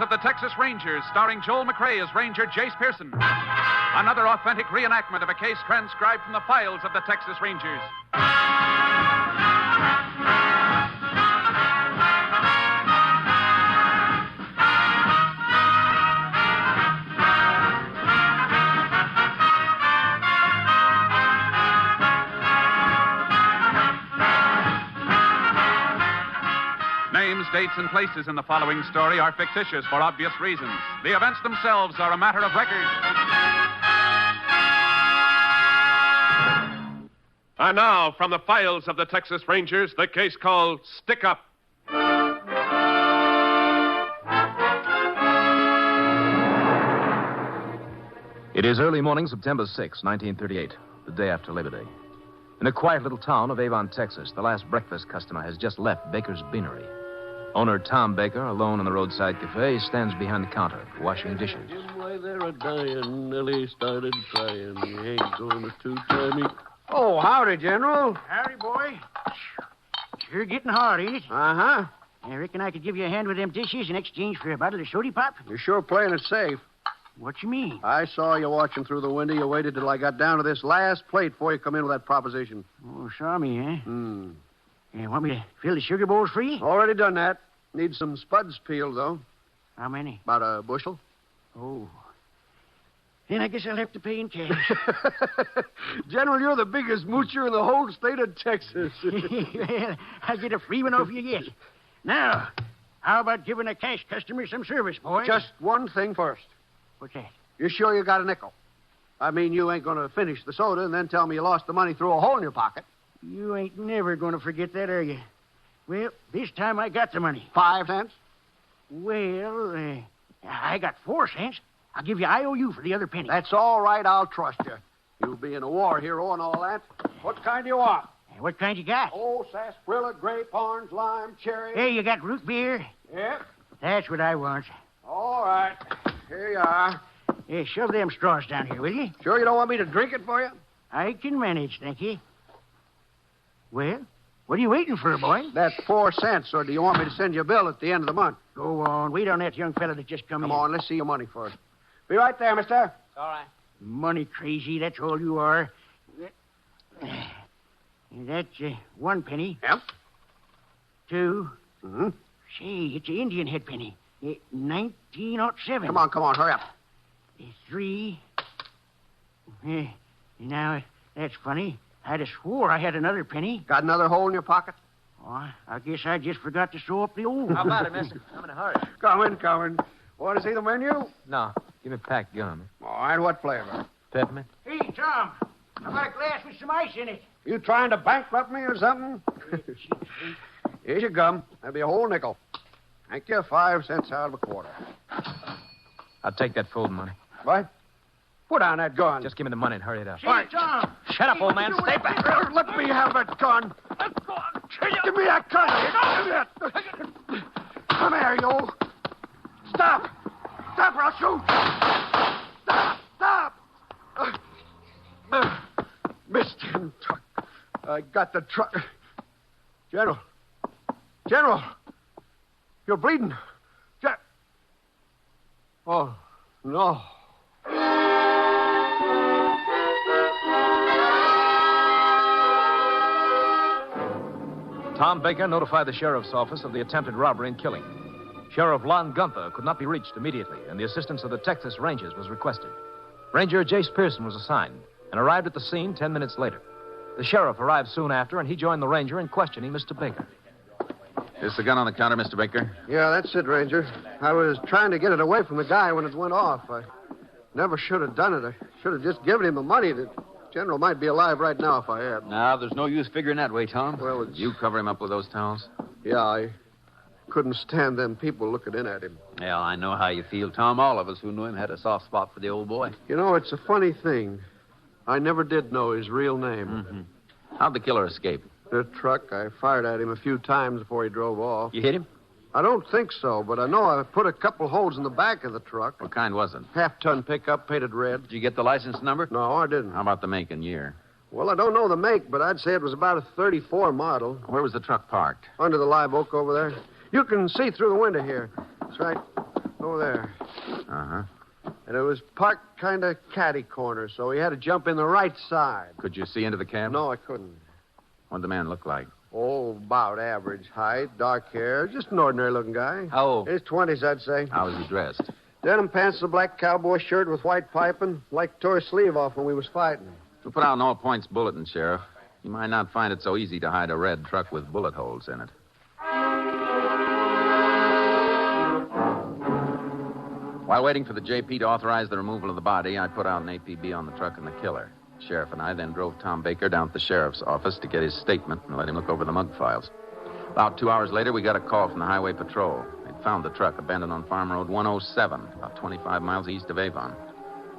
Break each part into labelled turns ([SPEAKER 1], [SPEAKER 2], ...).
[SPEAKER 1] of the Texas Rangers, starring Joel McRae as Ranger Jace Pearson. Another authentic reenactment of a case transcribed from the files of the Texas Rangers. Names, dates, and places in the following story are fictitious for obvious reasons. The events themselves are a matter of record.
[SPEAKER 2] And now, from the files of the Texas Rangers, the case called Stick Up.
[SPEAKER 3] It is early morning, September 6, 1938, the day after Labor Day. In a quiet little town of Avon, Texas, the last breakfast customer has just left Baker's Beanery. Owner Tom Baker, alone in the roadside cafe, stands behind the counter, washing dishes.
[SPEAKER 4] Why they're a-dying, Nellie started crying. You ain't going to two-time me.
[SPEAKER 5] Oh, howdy, General.
[SPEAKER 6] Howdy, boy. Sure getting hard, ain't it?
[SPEAKER 5] Uh-huh.
[SPEAKER 6] I reckon I could give you a hand with them dishes in exchange for a bottle of soda pop.
[SPEAKER 5] You're sure playing it safe.
[SPEAKER 6] What you mean?
[SPEAKER 5] I saw you watching through the window. You waited till I got down to this last plate before you come in with that proposition.
[SPEAKER 6] Oh, saw me, eh? You want me to fill the sugar bowls for you?
[SPEAKER 5] Already done that. Need some spuds peeled, though.
[SPEAKER 6] How many?
[SPEAKER 5] About a bushel.
[SPEAKER 6] Oh. Then I guess I'll have to pay in cash.
[SPEAKER 5] General, you're the biggest moocher in the whole state of Texas.
[SPEAKER 6] Well, I'll get a free one off you yet. Now, how about giving a cash customer some service, boy?
[SPEAKER 5] Just one thing first.
[SPEAKER 6] What's that?
[SPEAKER 5] You sure you got a nickel? I mean, you ain't going to finish the soda and then tell me you lost the money through a hole in your pocket.
[SPEAKER 6] You ain't never going to forget that, are you? Well, this time I got the money.
[SPEAKER 5] 5 cents?
[SPEAKER 6] Well, I got 4 cents. I'll give you IOU for the other penny.
[SPEAKER 5] That's all right. I'll trust you. You being a war hero and all that. What kind do you want?
[SPEAKER 6] What kind you got?
[SPEAKER 5] Oh, sarsaparilla, grape, orange, lime, cherry.
[SPEAKER 6] Hey, you got root beer?
[SPEAKER 5] Yeah.
[SPEAKER 6] That's what I want.
[SPEAKER 5] All right. Here you are.
[SPEAKER 6] Hey, shove them straws down here, will you?
[SPEAKER 5] Sure you don't want me to drink it for you?
[SPEAKER 6] I can manage, thank you. Well, what are you waiting for, boy?
[SPEAKER 5] That's 4 cents, or do you want me to send you a bill at the end of the month?
[SPEAKER 6] Go on. Wait on that young fella that just come in.
[SPEAKER 5] Come on, let's see your money first. Be right there, mister.
[SPEAKER 7] All right.
[SPEAKER 6] Money crazy, that's all you are. That's 1 penny.
[SPEAKER 5] Yep.
[SPEAKER 6] 2.
[SPEAKER 5] Mm-hmm.
[SPEAKER 6] Say, it's an Indian head penny. 1907.
[SPEAKER 5] Come on, hurry up.
[SPEAKER 6] 3. Now, that's funny. I'd have swore I had another penny.
[SPEAKER 5] Got another hole in your pocket?
[SPEAKER 6] Oh, I guess I just forgot to sew up the old
[SPEAKER 7] How
[SPEAKER 6] one.
[SPEAKER 7] about it, mister? I'm in a hurry.
[SPEAKER 5] Coming. Want to see the menu?
[SPEAKER 3] No, give me packed gum.
[SPEAKER 5] All right, what flavor?
[SPEAKER 3] Peppermint?
[SPEAKER 6] Hey, Tom, how about a glass with some ice in it?
[SPEAKER 5] You trying to bankrupt me or something? Here's your gum. That'll be a whole nickel. Thank you. 5 cents out of a quarter.
[SPEAKER 3] I'll take that folding money.
[SPEAKER 5] What? Put down that gun.
[SPEAKER 3] Just give me the money and hurry it up.
[SPEAKER 6] Say, Tom.
[SPEAKER 3] Shut up, old man. Stay back.
[SPEAKER 5] Let me have that gun. Give me that gun. Come here, you. Stop, or I'll shoot. Stop. Missed him. I got the truck. General. You're bleeding. Oh, no.
[SPEAKER 3] Tom Baker notified the sheriff's office of the attempted robbery and killing. Sheriff Lon Gunther could not be reached immediately, and the assistance of the Texas Rangers was requested. Ranger Jace Pearson was assigned and arrived at the scene 10 minutes later. The sheriff arrived soon after, and he joined the ranger in questioning Mr. Baker.
[SPEAKER 1] Is the gun on the counter, Mr. Baker?
[SPEAKER 5] Yeah, that's it, Ranger. I was trying to get it away from the guy when it went off. I never should have done it. I should have just given him the money. The general might be alive right now if I had.
[SPEAKER 7] No, there's no use figuring that way, Tom.
[SPEAKER 5] Well, it's...
[SPEAKER 1] You cover him up with those towels?
[SPEAKER 5] Yeah, I couldn't stand them people looking in at him.
[SPEAKER 7] Well, I know how you feel, Tom. All of us who knew him had a soft spot for the old boy.
[SPEAKER 5] You know, it's a funny thing. I never did know his real name.
[SPEAKER 7] Mm-hmm. How'd the killer escape?
[SPEAKER 5] The truck, I fired at him a few times before he drove off.
[SPEAKER 7] You hit him?
[SPEAKER 5] I don't think so, but I know I put a couple holes in the back of the truck.
[SPEAKER 1] What kind was it?
[SPEAKER 5] Half-ton pickup, painted red.
[SPEAKER 7] Did you get the license number?
[SPEAKER 5] No, I didn't.
[SPEAKER 1] How about the make and year?
[SPEAKER 5] Well, I don't know the make, but I'd say it was about a 34 model.
[SPEAKER 1] Where was the truck parked?
[SPEAKER 5] Under the live oak over there. You can see through the window here. That's right. Over there.
[SPEAKER 7] Uh-huh.
[SPEAKER 5] And it was parked kind of catty corner, so he had to jump in the right side.
[SPEAKER 7] Could you see into the cab?
[SPEAKER 5] No, I couldn't.
[SPEAKER 7] What'd the man look like?
[SPEAKER 5] Oh, about average height, dark hair, just an ordinary-looking guy.
[SPEAKER 7] How old?
[SPEAKER 5] His 20s, I'd say.
[SPEAKER 7] How was he dressed?
[SPEAKER 5] Denim pants and a black cowboy shirt with white piping. Like tore his sleeve off when we was fighting.
[SPEAKER 7] We put out an all-points bulletin, Sheriff. You might not find it so easy to hide a red truck with bullet holes in it. While waiting for the JP to authorize the removal of the body, I put out an APB on the truck and the killer. Sheriff and I then drove Tom Baker down to the sheriff's office to get his statement and let him look over the mug files. About 2 hours later, we got a call from the Highway Patrol. They'd found the truck abandoned on Farm Road 107, about 25 miles east of Avon.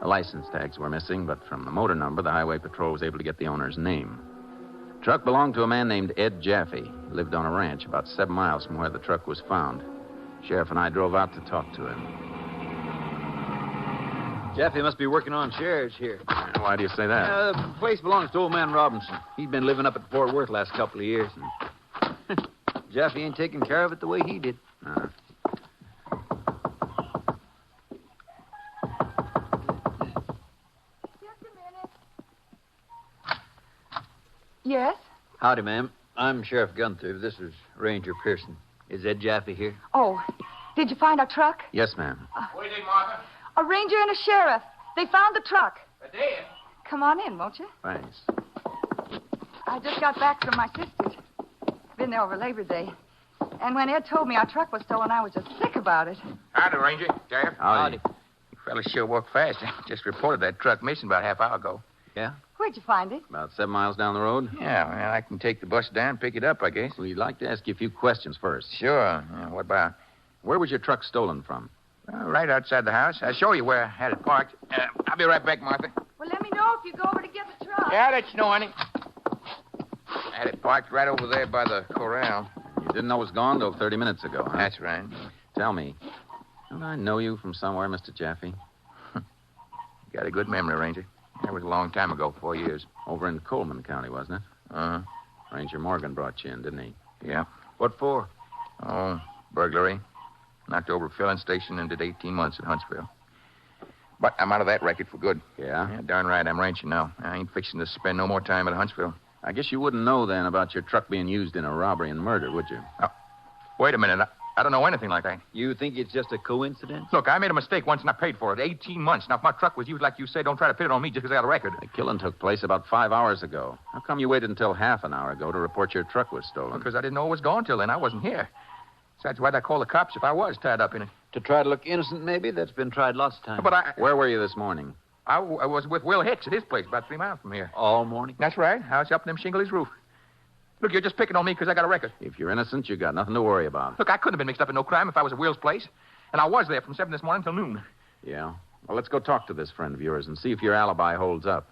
[SPEAKER 7] The license tags were missing, but from the motor number, the Highway Patrol was able to get the owner's name. The truck belonged to a man named Ed Jaffe. He lived on a ranch about 7 miles from where the truck was found. Sheriff and I drove out to talk to him.
[SPEAKER 3] Jaffe must be working on shares here.
[SPEAKER 7] Why do you say that?
[SPEAKER 3] The place belongs to old man Robinson. He's been living up at Fort Worth last couple of years. And Jaffe ain't taking care of it the way he did.
[SPEAKER 8] Just a minute. Yes?
[SPEAKER 3] Howdy, ma'am. I'm Sheriff Gunther. This is Ranger Pearson. Is Ed Jaffe here?
[SPEAKER 8] Oh, did you find our truck?
[SPEAKER 7] Yes, ma'am.
[SPEAKER 9] What do you think, Martha?
[SPEAKER 8] A ranger and a sheriff. They found the truck.
[SPEAKER 9] A dead?
[SPEAKER 8] Come on in, won't you?
[SPEAKER 7] Thanks.
[SPEAKER 8] I just got back from my sister's. Been there over Labor Day. And when Ed told me our truck was stolen, I was just sick about it.
[SPEAKER 9] Howdy, Ranger. Sheriff.
[SPEAKER 7] Howdy.
[SPEAKER 9] You fellas sure work fast. Just reported that truck missing about a half hour ago.
[SPEAKER 7] Yeah?
[SPEAKER 8] Where'd you find it?
[SPEAKER 7] About 7 miles down the road?
[SPEAKER 9] Yeah, well, I can take the bus down and pick it up, I guess.
[SPEAKER 7] We'd like to ask you a few questions first.
[SPEAKER 9] Sure. Yeah, what about?
[SPEAKER 7] Where was your truck stolen from?
[SPEAKER 9] Right outside the house. I'll show you where I had it parked. I'll be right back, Martha.
[SPEAKER 8] Well, let me know if you go over to get the truck.
[SPEAKER 9] Yeah, that's no, honey. I had it parked right over there by the corral.
[SPEAKER 7] You didn't know it was gone till 30 minutes ago, huh?
[SPEAKER 9] That's right.
[SPEAKER 7] Tell me, don't I know you from somewhere, Mr. Jaffe?
[SPEAKER 9] Got a good memory, Ranger. That was a long time ago, 4 years.
[SPEAKER 7] Over in Coleman County, wasn't it?
[SPEAKER 9] Uh-huh.
[SPEAKER 7] Ranger Morgan brought you in, didn't he?
[SPEAKER 9] Yeah.
[SPEAKER 3] What for?
[SPEAKER 9] Oh, burglary. Knocked over a filling station and did 18 months at Huntsville. But I'm out of that record for good.
[SPEAKER 7] Yeah?
[SPEAKER 9] Yeah, darn right. I'm ranching now. I ain't fixing to spend no more time at Huntsville.
[SPEAKER 7] I guess you wouldn't know then about your truck being used in a robbery and murder, would you?
[SPEAKER 9] Oh, wait a minute. I don't know anything like that.
[SPEAKER 3] You think it's just a coincidence?
[SPEAKER 9] Look, I made a mistake once and I paid for it. 18 months. Now, if my truck was used like you say, don't try to pin it on me just because I got a record.
[SPEAKER 7] The killing took place about 5 hours ago. How come you waited until half an hour ago to report your truck was stolen?
[SPEAKER 9] Because I didn't know it was gone till then. I wasn't here. Besides, why'd I call the cops if I was tied up in it?
[SPEAKER 3] To try to look innocent, maybe? That's been tried lots of times.
[SPEAKER 9] But
[SPEAKER 7] Where were you this morning?
[SPEAKER 9] I was with Will Hicks at his place about 3 miles from here.
[SPEAKER 3] All morning?
[SPEAKER 9] That's right. I was up in them shingles roof. Look, you're just picking on me because I got a record.
[SPEAKER 7] If you're innocent, you got nothing to worry about.
[SPEAKER 9] Look, I couldn't have been mixed up in no crime if I was at Will's place. And I was there from 7 this morning till noon.
[SPEAKER 7] Yeah? Well, let's go talk to this friend of yours and see if your alibi holds up.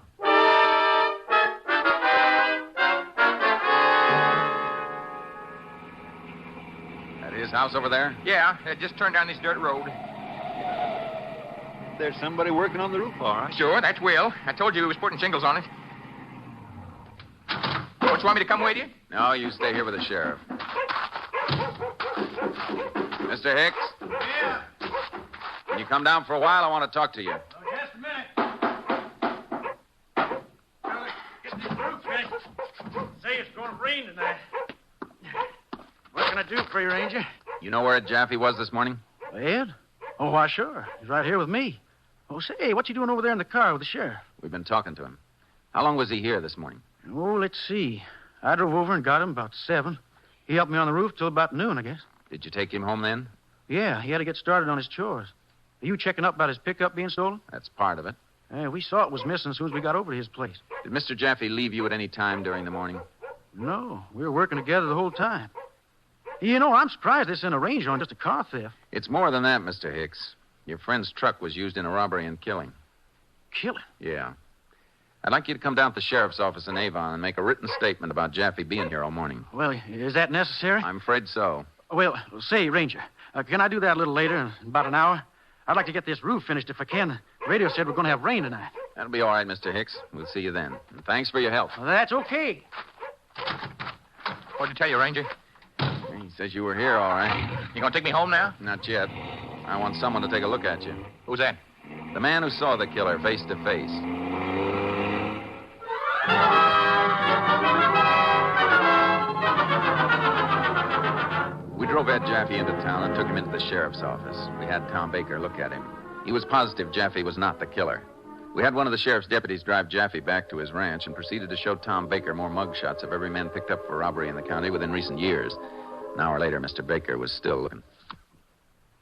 [SPEAKER 7] That his house over there?
[SPEAKER 9] Yeah, just turned down this dirt road.
[SPEAKER 3] There's somebody working on the roof, all right.
[SPEAKER 9] Sure, that's Will. I told you he was putting shingles on it. Don't you want me to come with you?
[SPEAKER 7] No, you stay here with the sheriff. Mr. Hicks?
[SPEAKER 6] Yeah.
[SPEAKER 7] Can you come down for a while? I want to talk to you.
[SPEAKER 6] Just a minute. Well, get this roof finished. Say it's going to rain tonight. What can I do for you, Ranger?
[SPEAKER 7] You know where Ed Jaffe was this morning?
[SPEAKER 6] Ed? Oh, why, sure. He's right here with me. Oh, say, what you doing over there in the car with the sheriff?
[SPEAKER 7] We've been talking to him. How long was he here this morning?
[SPEAKER 6] Oh, let's see. I drove over and got him about 7. He helped me on the roof till about noon, I guess.
[SPEAKER 7] Did you take him home then?
[SPEAKER 6] Yeah, he had to get started on his chores. Are you checking up about his pickup being stolen?
[SPEAKER 7] That's part of it.
[SPEAKER 6] We saw it was missing as soon as we got over to his place.
[SPEAKER 7] Did Mr. Jaffe leave you at any time during the morning?
[SPEAKER 6] No, we were working together the whole time. You know, I'm surprised this isn't a ranger on just a car theft.
[SPEAKER 7] It's more than that, Mr. Hicks. Your friend's truck was used in a robbery and killing.
[SPEAKER 6] Killing?
[SPEAKER 7] Yeah. I'd like you to come down to the sheriff's office in Avon and make a written statement about Jaffe being here all morning.
[SPEAKER 6] Well, is that necessary?
[SPEAKER 7] I'm afraid so.
[SPEAKER 6] Well, say, Ranger, can I do that a little later, in about an hour? I'd like to get this roof finished if I can. The radio said we're going to have rain tonight.
[SPEAKER 7] That'll be all right, Mr. Hicks. We'll see you then. And thanks for your help.
[SPEAKER 6] Well, that's okay.
[SPEAKER 9] What'd he tell you, Ranger?
[SPEAKER 7] He says you were here, all right.
[SPEAKER 9] You gonna take me home now?
[SPEAKER 7] Not yet. I want someone to take a look at you.
[SPEAKER 9] Who's that?
[SPEAKER 7] The man who saw the killer face to face. We drove Ed Jaffe into town and took him into the sheriff's office. We had Tom Baker look at him. He was positive Jaffe was not the killer. We had one of the sheriff's deputies drive Jaffe back to his ranch and proceeded to show Tom Baker more mugshots of every man picked up for robbery in the county within recent years. An hour later, Mr. Baker was still looking.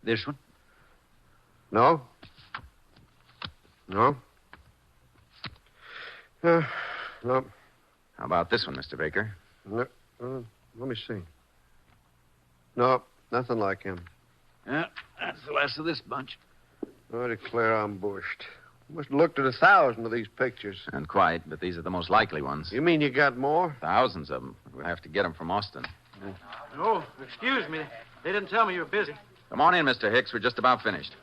[SPEAKER 6] This one?
[SPEAKER 5] No? No? No.
[SPEAKER 7] How about this one, Mr. Baker?
[SPEAKER 5] No. Let me see. No, nothing like him.
[SPEAKER 6] Yeah, that's the last of this bunch.
[SPEAKER 5] I declare I'm bushed. Must have looked at 1,000 of these pictures.
[SPEAKER 7] And quite, but these are the most likely ones.
[SPEAKER 5] You mean you got more?
[SPEAKER 7] Thousands of them. We'll have to get them from Austin.
[SPEAKER 6] Oh, excuse me. They didn't tell me you were busy.
[SPEAKER 7] Come on in, Mr. Hicks. We're just about finished.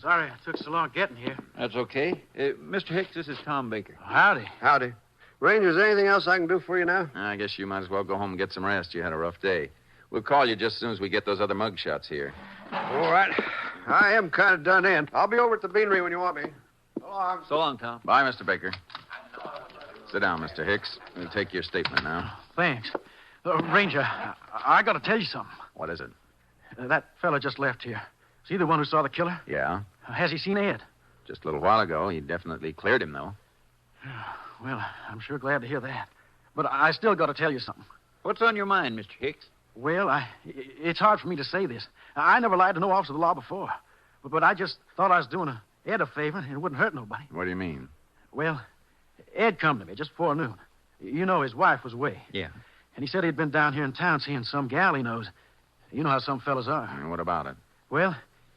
[SPEAKER 6] Sorry I took so long getting here.
[SPEAKER 10] That's okay. Mr. Hicks, this is Tom Baker.
[SPEAKER 6] Howdy.
[SPEAKER 5] Howdy. Ranger, is there anything else I can do for you now?
[SPEAKER 7] I guess you might as well go home and get some rest. You had a rough day. We'll call you just as soon as we get those other mugshots here.
[SPEAKER 5] All right. I am kind of done in. I'll be over at the beanery when you want me. So long.
[SPEAKER 10] So long, Tom.
[SPEAKER 7] Bye, Mr. Baker. Sit down, Mr. Hicks. We'll take your statement now.
[SPEAKER 6] Thanks. Ranger, I got to tell you something.
[SPEAKER 7] What is it?
[SPEAKER 6] That fella just left here. Is he the one who saw the killer?
[SPEAKER 7] Yeah.
[SPEAKER 6] Has he seen Ed?
[SPEAKER 7] Just a little while ago. He definitely cleared him, though.
[SPEAKER 6] Well, I'm sure glad to hear that. But I still got to tell you something.
[SPEAKER 10] What's on your mind, Mr. Hicks?
[SPEAKER 6] Well, it's hard for me to say this. I never lied to no officer of the law before. But I just thought I was doing Ed a favor, and it wouldn't hurt nobody.
[SPEAKER 7] What do you mean?
[SPEAKER 6] Well, Ed come to me just before noon. You know his wife was away.
[SPEAKER 10] Yeah.
[SPEAKER 6] And he said he'd been down here in town seeing some gal he knows. You know how some fellas are.
[SPEAKER 7] And what about it?
[SPEAKER 6] Well,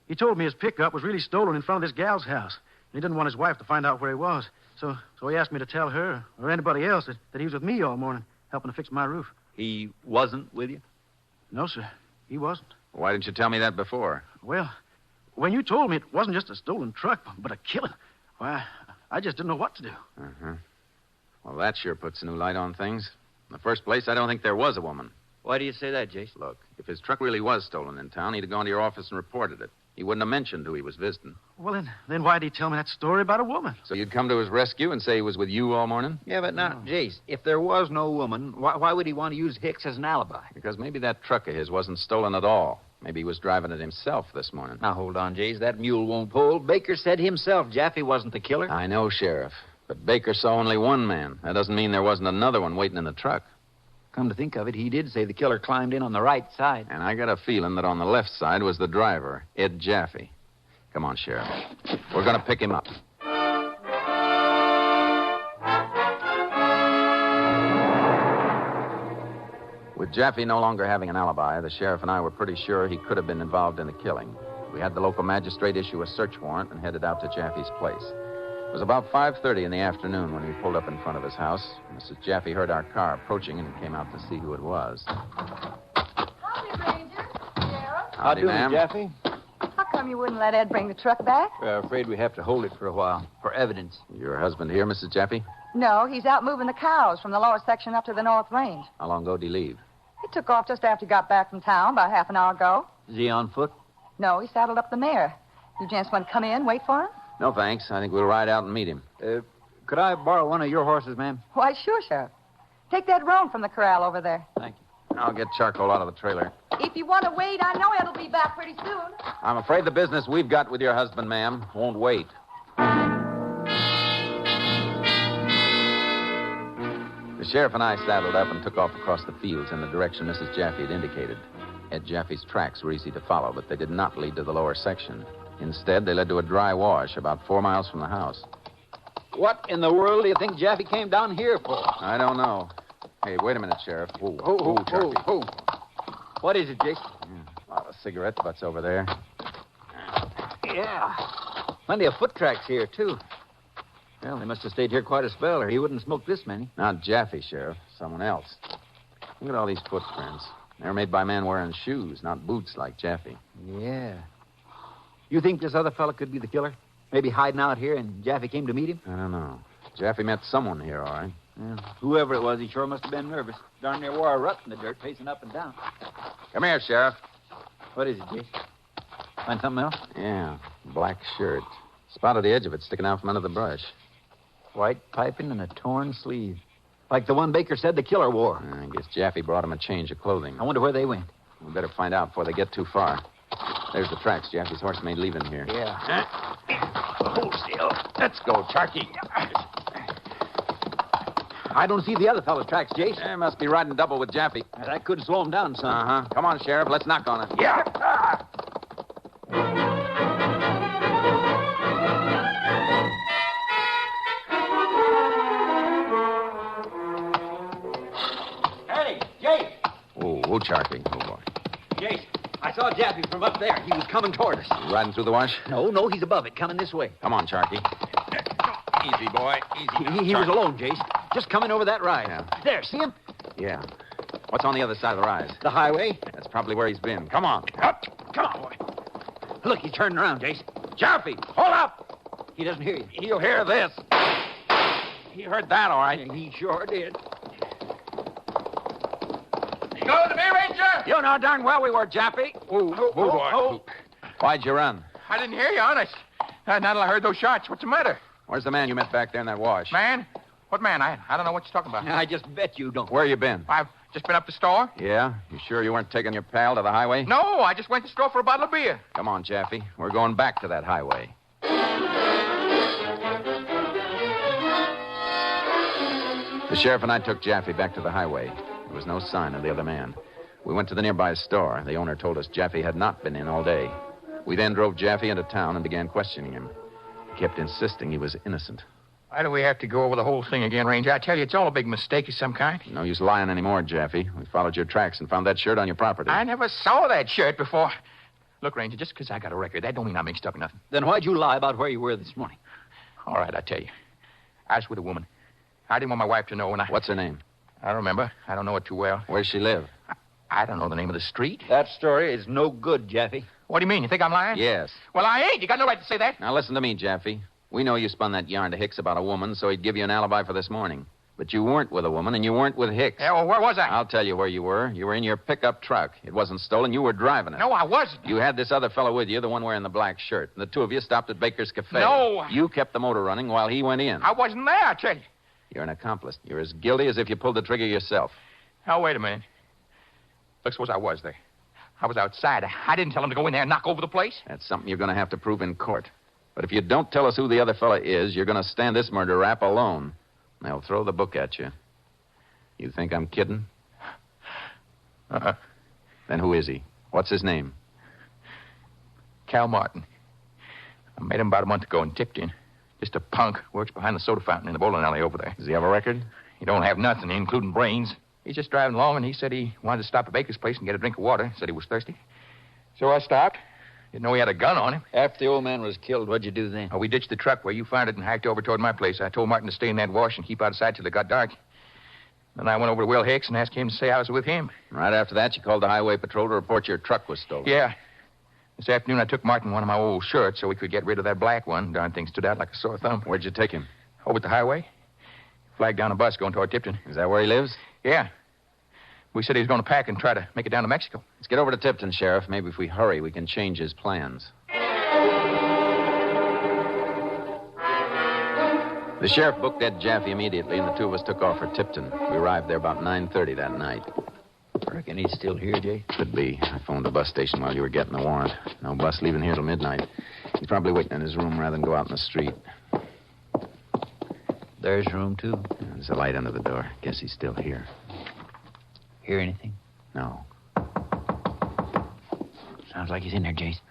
[SPEAKER 6] he told me his pickup was really stolen in front of this gal's house. He didn't want his wife to find out where he was. So he asked me to tell her or anybody else that he was with me all morning helping to fix my roof.
[SPEAKER 10] He wasn't with you?
[SPEAKER 6] No, sir. He wasn't.
[SPEAKER 7] Why didn't you tell me that before?
[SPEAKER 6] Well, when you told me it wasn't just a stolen truck, but a killing, why, I just didn't know what to do.
[SPEAKER 7] Uh-huh. Well, that sure puts a new light on things. In the first place, I don't think there was a woman.
[SPEAKER 10] Why do you say that, Jace?
[SPEAKER 7] Look, if his truck really was stolen in town, he'd have gone to your office and reported it. He wouldn't have mentioned who he was visiting.
[SPEAKER 6] Well, then why'd he tell me that story about a woman?
[SPEAKER 7] So you'd come to his rescue and say he was with you all morning?
[SPEAKER 10] Yeah, but now, Jace, if there was no woman, why would he want to use Hicks as an alibi?
[SPEAKER 7] Because maybe that truck of his wasn't stolen at all. Maybe he was driving it himself this morning.
[SPEAKER 10] Now, hold on, Jace. That mule won't pull. Baker said himself Jaffe wasn't the killer.
[SPEAKER 7] I know, Sheriff. But Baker saw only one man. That doesn't mean there wasn't another one waiting in the truck.
[SPEAKER 10] Come to think of it, he did say the killer climbed in on the right side.
[SPEAKER 7] And I got a feeling that on the left side was the driver, Ed Jaffe. Come on, Sheriff. We're going to pick him up. With Jaffe no longer having an alibi, the sheriff and I were pretty sure he could have been involved in the killing. We had the local magistrate issue a search warrant and headed out to Jaffe's place. It was about 5:30 in the afternoon when we pulled up in front of his house. Mrs. Jaffe heard our car approaching and came out to see who it was.
[SPEAKER 8] Howdy, Ranger. Sheriff.
[SPEAKER 7] Howdy, ma'am.
[SPEAKER 10] Jaffe?
[SPEAKER 8] How come you wouldn't let Ed bring the truck back?
[SPEAKER 10] We're afraid we have to hold it for a while, for evidence.
[SPEAKER 7] Your husband here, Mrs. Jaffe?
[SPEAKER 8] No, he's out moving the cows from the lower section up to the north range.
[SPEAKER 7] How long ago did he leave?
[SPEAKER 8] He took off just after he got back from town, about half an hour ago.
[SPEAKER 10] Is he on foot?
[SPEAKER 8] No, he saddled up the mare. You gents want to come in, wait for him?
[SPEAKER 7] No, thanks. I think we'll ride out and meet him.
[SPEAKER 10] Could I borrow one of your horses, ma'am?
[SPEAKER 8] Why, sure, Sheriff. Take that roan from the corral over there.
[SPEAKER 10] Thank you.
[SPEAKER 7] I'll get charcoal out of the trailer.
[SPEAKER 8] If you want to wait, I know Ed'll be back pretty soon.
[SPEAKER 7] I'm afraid the business we've got with your husband, ma'am, won't wait. The sheriff and I saddled up and took off across the fields in the direction Mrs. Jaffe had indicated. Ed Jaffe's tracks were easy to follow, but they did not lead to the lower section. Instead, they led to a dry wash about 4 miles from the house.
[SPEAKER 10] What in the world do you think Jaffe came down here for?
[SPEAKER 7] I don't know. Hey, wait a minute, Sheriff. Whoa,
[SPEAKER 10] What is it, Jake?
[SPEAKER 7] A lot of cigarette butts over there.
[SPEAKER 10] Yeah. Plenty of foot tracks here, too. Well, they must have stayed here quite a spell, or he wouldn't smoke this many.
[SPEAKER 7] Not Jaffe, Sheriff. Someone else. Look at all these footprints. They're made by men wearing shoes, not boots like Jaffe.
[SPEAKER 10] Yeah. You think this other fella could be the killer? Maybe hiding out here and Jaffe came to meet him?
[SPEAKER 7] I don't know. Jaffe met someone here, all right.
[SPEAKER 10] Yeah. Whoever it was, he sure must have been nervous. Darn near wore a rut in the dirt, pacing up and down.
[SPEAKER 7] Come here, Sheriff.
[SPEAKER 10] What is it, Jake? Find something else?
[SPEAKER 7] Yeah, black shirt. Spotted the edge of it sticking out from under the brush.
[SPEAKER 10] White piping and a torn sleeve. Like the one Baker said the killer wore.
[SPEAKER 7] I guess Jaffe brought him a change of clothing.
[SPEAKER 10] I wonder where they went.
[SPEAKER 7] We better find out before they get too far. There's the tracks Jaffe's horse made leaving here.
[SPEAKER 10] Yeah.
[SPEAKER 9] Hold still. Let's go, Charky.
[SPEAKER 10] I don't see the other fellow's tracks, Jace.
[SPEAKER 7] They must be riding double with Jaffe.
[SPEAKER 10] That could slow him down, son.
[SPEAKER 7] Uh-huh. Come on, Sheriff. Let's knock on it.
[SPEAKER 9] Yeah.
[SPEAKER 10] Hey, Jace.
[SPEAKER 7] Oh, Charky. Oh, boy.
[SPEAKER 10] Jace, I saw Jaffe from up there. He was coming toward us.
[SPEAKER 7] You riding through the wash?
[SPEAKER 10] No, he's above it, coming this way.
[SPEAKER 7] Come on, Charky.
[SPEAKER 9] Easy, boy. Easy.
[SPEAKER 10] He was alone, Jace. Just coming over that rise.
[SPEAKER 7] Yeah.
[SPEAKER 10] There, see him?
[SPEAKER 7] Yeah. What's on the other side of the rise?
[SPEAKER 10] The highway.
[SPEAKER 7] That's probably where he's been. Come on.
[SPEAKER 9] Up. Come on, boy.
[SPEAKER 10] Look, he's turning around, Jace.
[SPEAKER 7] Jaffe, hold up.
[SPEAKER 10] He doesn't hear you.
[SPEAKER 7] He'll hear this. He heard that, all right.
[SPEAKER 10] He sure did.
[SPEAKER 9] Go to me, Ranger.
[SPEAKER 7] You know darn well we were, Jaffe.
[SPEAKER 9] Boy.
[SPEAKER 7] Why'd you run?
[SPEAKER 9] I didn't hear you, honest. Not until I heard those shots. What's the matter?
[SPEAKER 7] Where's the man you met back there in that wash?
[SPEAKER 9] Man? What man? I don't know what you're talking about.
[SPEAKER 10] I just bet you don't.
[SPEAKER 7] Where you been?
[SPEAKER 9] I've just been up the store.
[SPEAKER 7] Yeah? You sure you weren't taking your pal to the highway?
[SPEAKER 9] No, I just went to the store for a bottle of beer.
[SPEAKER 7] Come on, Jaffe. We're going back to that highway. The sheriff and I took Jaffe back to the highway. There was no sign of the other man. We went to the nearby store. The owner told us Jaffe had not been in all day. We then drove Jaffe into town and began questioning him. He kept insisting he was innocent.
[SPEAKER 9] Why do we have to go over the whole thing again, Ranger? I tell you, it's all a big mistake of some kind.
[SPEAKER 7] No use lying anymore, Jaffe. We followed your tracks and found that shirt on your property.
[SPEAKER 9] I never saw that shirt before. Look, Ranger, just because I got a record, that don't mean I'm mixed up in nothing.
[SPEAKER 10] Then why'd you lie about where you were this morning?
[SPEAKER 9] All right, I tell you. I was with a woman. I didn't want my wife to know when I...
[SPEAKER 7] What's her name?
[SPEAKER 9] I don't remember. I don't know it too well.
[SPEAKER 7] Where's she live?
[SPEAKER 9] I don't know the name of the street.
[SPEAKER 10] That story is no good, Jaffe.
[SPEAKER 9] What do you mean? You think I'm lying?
[SPEAKER 7] Yes.
[SPEAKER 9] Well, I ain't. You got no right to say that.
[SPEAKER 7] Now, listen to me, Jaffe. We know you spun that yarn to Hicks about a woman, so he'd give you an alibi for this morning. But you weren't with a woman, and you weren't with Hicks.
[SPEAKER 9] Yeah, well, where was I?
[SPEAKER 7] I'll tell you where you were. You were in your pickup truck. It wasn't stolen. You were driving it.
[SPEAKER 9] No, I wasn't.
[SPEAKER 7] You had this other fellow with you, the one wearing the black shirt. And the two of you stopped at Baker's Cafe.
[SPEAKER 9] No.
[SPEAKER 7] You kept the motor running while he went in.
[SPEAKER 9] I wasn't there, I tell you.
[SPEAKER 7] You're an accomplice. You're as guilty as if you pulled the trigger yourself.
[SPEAKER 9] Now, wait a minute. Look, suppose I was there. I was outside. I didn't tell him to go in there and knock over the place.
[SPEAKER 7] That's something you're going to have to prove in court. But if you don't tell us who the other fella is, you're going to stand this murder rap alone. They'll throw the book at you. You think I'm kidding?
[SPEAKER 9] Uh-uh.
[SPEAKER 7] Then who is he? What's his name?
[SPEAKER 9] Cal Martin. I met him about a month ago in Tipton. Just a punk. Works behind the soda fountain in the bowling alley over there.
[SPEAKER 7] Does he have a record?
[SPEAKER 9] He don't have nothing, including brains. He's just driving along, and he said he wanted to stop at Baker's place and get a drink of water. Said he was thirsty. So I stopped. Didn't know he had a gun on him.
[SPEAKER 10] After the old man was killed, what'd you do then?
[SPEAKER 9] Oh, we ditched the truck where you found it and hiked over toward my place. I told Martin to stay in that wash and keep out of sight till it got dark. Then I went over to Will Hicks and asked him to say I was with him.
[SPEAKER 7] Right after that, you called the highway patrol to report your truck was stolen.
[SPEAKER 9] Yeah. This afternoon, I took Martin one of my old shirts so we could get rid of that black one. Darn thing stood out like a sore thumb.
[SPEAKER 7] Where'd you take him?
[SPEAKER 9] Over at the highway. Flagged down a bus going toward Tipton.
[SPEAKER 7] Is that where he lives?
[SPEAKER 9] Yeah. We said he was going to pack and try to make it down to Mexico.
[SPEAKER 7] Let's get over to Tipton, Sheriff. Maybe if we hurry, we can change his plans. The sheriff booked Ed Jaffe immediately, and the two of us took off for Tipton. We arrived there about 9:30 that night.
[SPEAKER 10] Reckon he's still here, Jay?
[SPEAKER 7] Could be. I phoned the bus station while you were getting the warrant. No bus leaving here till midnight. He's probably waiting in his room rather than go out in the street.
[SPEAKER 10] There's room, too.
[SPEAKER 7] There's a light under the door. Guess he's still here.
[SPEAKER 10] Hear anything?
[SPEAKER 7] No.
[SPEAKER 10] Sounds like he's in there, Jace.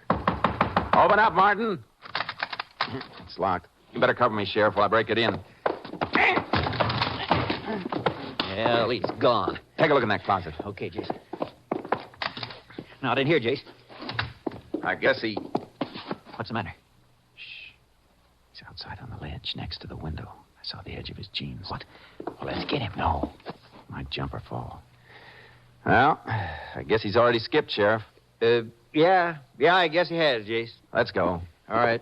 [SPEAKER 7] Open up, Martin. It's locked. You better cover me, Sheriff, while I break it in.
[SPEAKER 10] Well, he's gone.
[SPEAKER 7] Take a look in that closet.
[SPEAKER 10] Okay, Jace. Not in here, Jace.
[SPEAKER 7] I guess he...
[SPEAKER 10] What's the matter?
[SPEAKER 7] Shh. He's outside on the ledge next to the window. I saw the edge of his jeans.
[SPEAKER 10] What? Well, let's get him.
[SPEAKER 7] No. Might jump or fall. Well, I guess he's already skipped, Sheriff.
[SPEAKER 10] Yeah, I guess he has, Jace.
[SPEAKER 7] Let's go.
[SPEAKER 10] All right.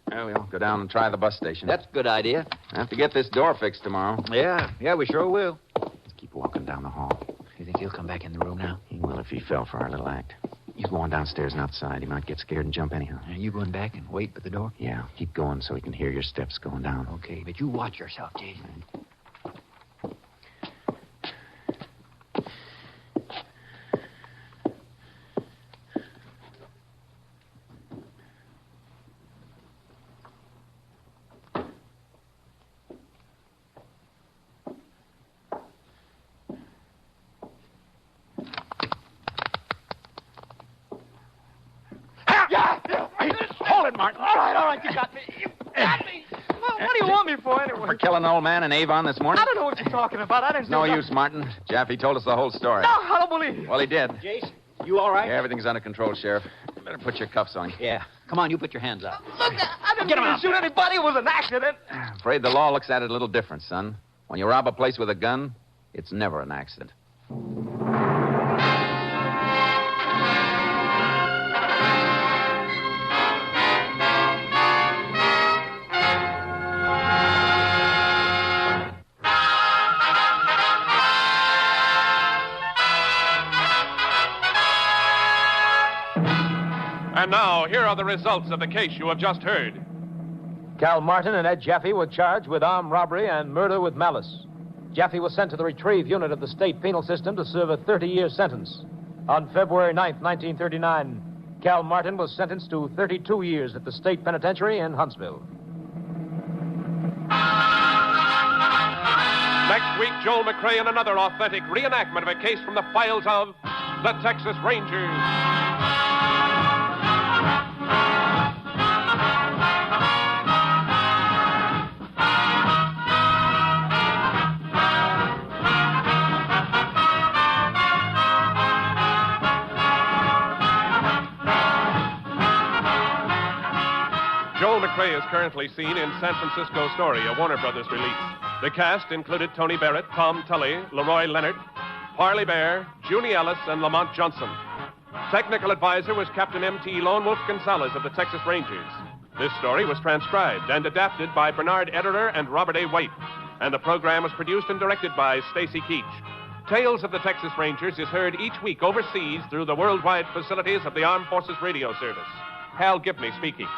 [SPEAKER 7] Well, we'll go down and try the bus station.
[SPEAKER 10] That's a good idea.
[SPEAKER 7] I have to get this door fixed tomorrow.
[SPEAKER 10] Yeah, we sure will.
[SPEAKER 7] Let's keep walking down the hall.
[SPEAKER 10] You think he'll come back in the room now?
[SPEAKER 7] He will if he fell for our little act. You go on downstairs and outside. He might get scared and jump anyhow.
[SPEAKER 10] Are you going back and wait at the door?
[SPEAKER 7] Yeah, keep going so he can hear your steps going down.
[SPEAKER 10] Okay, but you watch yourself, Jason.
[SPEAKER 9] Hold it, Martin. All right, you got me. You got me. Well, what do you want me for, anyway?
[SPEAKER 7] For killing an old man in Avon this morning?
[SPEAKER 9] I don't know what you're talking about. I didn't
[SPEAKER 7] No
[SPEAKER 9] say
[SPEAKER 7] use, Martin. Jaffe told us the whole story.
[SPEAKER 9] No, I don't believe it.
[SPEAKER 7] Well, he did.
[SPEAKER 10] Jason, you all right?
[SPEAKER 7] Yeah, everything's under control, Sheriff. You better put your cuffs on.
[SPEAKER 10] Yeah. Come on, you put your hands up.
[SPEAKER 9] Look, I didn't mean to shoot anybody. It was an accident.
[SPEAKER 7] Afraid the law looks at it a little different, son. When you rob a place with a gun, it's never an accident.
[SPEAKER 2] And now, here are the results of the case you have just heard.
[SPEAKER 3] Cal Martin and Ed Jaffe were charged with armed robbery and murder with malice. Jaffe was sent to the retrieve unit of the state penal system to serve a 30-year sentence. On February 9th, 1939, Cal Martin was sentenced to 32 years at the state penitentiary in Huntsville.
[SPEAKER 2] Next week, Joel McCrea in another authentic reenactment of a case from the files of the Texas Rangers. Joel McCrea is currently seen in San Francisco Story, a Warner Brothers release. The cast included Tony Barrett, Tom Tully, Leroy Leonard, Parley Bear, Junie Ellis, and Lamont Johnson. Technical advisor was Captain M.T. Lone Wolf Gonzalez of the Texas Rangers. This story was transcribed and adapted by Bernard Ederer and Robert A. White, and the program was produced and directed by Stacy Keach. Tales of the Texas Rangers is heard each week overseas through the worldwide facilities of the Armed Forces Radio Service. Hal Gibney speaking.